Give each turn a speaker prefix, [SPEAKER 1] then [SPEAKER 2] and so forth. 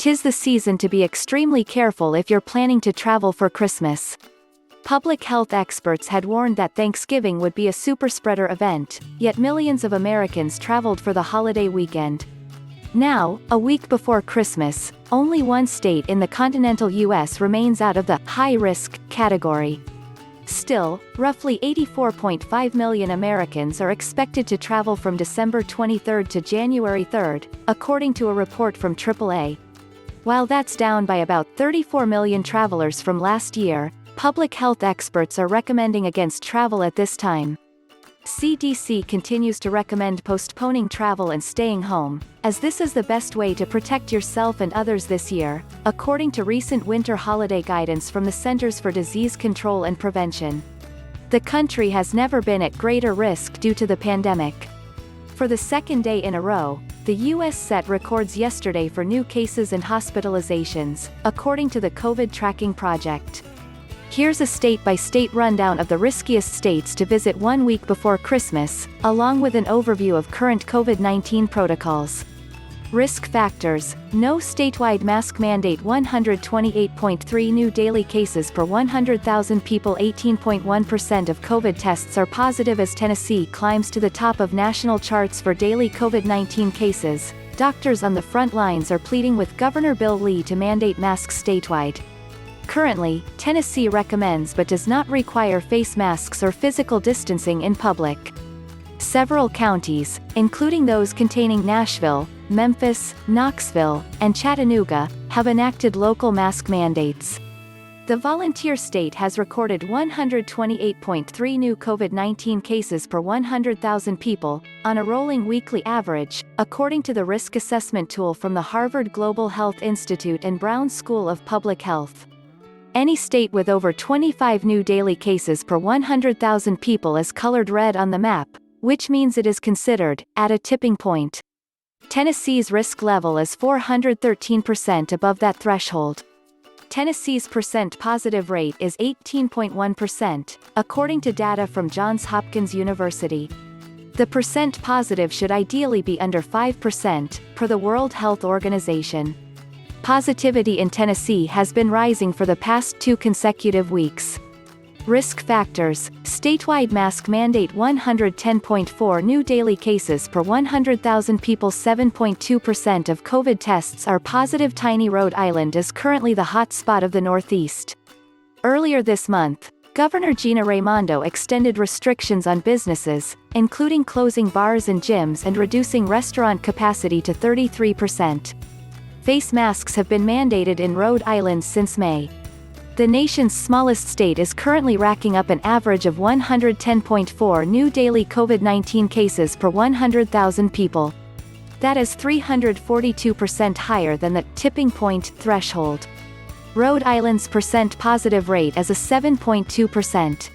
[SPEAKER 1] 'Tis the season to be extremely careful if you're planning to travel for Christmas. Public health experts had warned that Thanksgiving would be a superspreader event, yet millions of Americans traveled for the holiday weekend. Now, a week before Christmas, only one state in the continental U.S. remains out of the high-risk category. Still, roughly 84.5 million Americans are expected to travel from December 23 to January 3, according to a report from AAA. While that's down by about 34 million travelers from last year, public health experts are recommending against travel at this time. CDC continues to recommend postponing travel and staying home, as this is the best way to protect yourself and others this year, according to recent winter holiday guidance from the Centers for Disease Control and Prevention. The country has never been at greater risk due to the pandemic. For the second day in a row, the U.S. set records yesterday for new cases and hospitalizations, according to the COVID Tracking Project. Here's a state-by-state rundown of the riskiest states to visit 1 week before Christmas, along with an overview of current COVID-19 protocols. Risk factors: no statewide mask mandate. 128.3 new daily cases per 100,000 people. 18.1% of COVID tests are positive as Tennessee climbs to the top of national charts for daily COVID-19 cases. Doctors on the front lines are pleading with Governor Bill Lee to mandate masks statewide. Currently, Tennessee recommends but does not require face masks or physical distancing in public. Several counties, including those containing Nashville, Memphis, Knoxville, and Chattanooga, have enacted local mask mandates. The volunteer state has recorded 128.3 new COVID-19 cases per 100,000 people, on a rolling weekly average, according to the risk assessment tool from the Harvard Global Health Institute and Brown School of Public Health. Any state with over 25 new daily cases per 100,000 people is colored red on the map, which means it is considered at a tipping point. Tennessee's risk level is 413% above that threshold. Tennessee's percent positive rate is 18.1%, according to data from Johns Hopkins University. The percent positive should ideally be under 5%, per the World Health Organization. Positivity in Tennessee has been rising for the past 2 consecutive weeks. Risk factors: statewide mask mandate. 110.4 new daily cases per 100,000 people. 7.2% of COVID tests are positive. Tiny Rhode Island is currently the hot spot of the Northeast. Earlier this month, Governor Gina Raimondo extended restrictions on businesses, including closing bars and gyms and reducing restaurant capacity to 33%. Face masks have been mandated in Rhode Island since May. The nation's smallest state is currently racking up an average of 110.4 new daily COVID-19 cases per 100,000 people. That is 342% higher than the tipping point threshold. Rhode Island's percent positive rate is a 7.2%.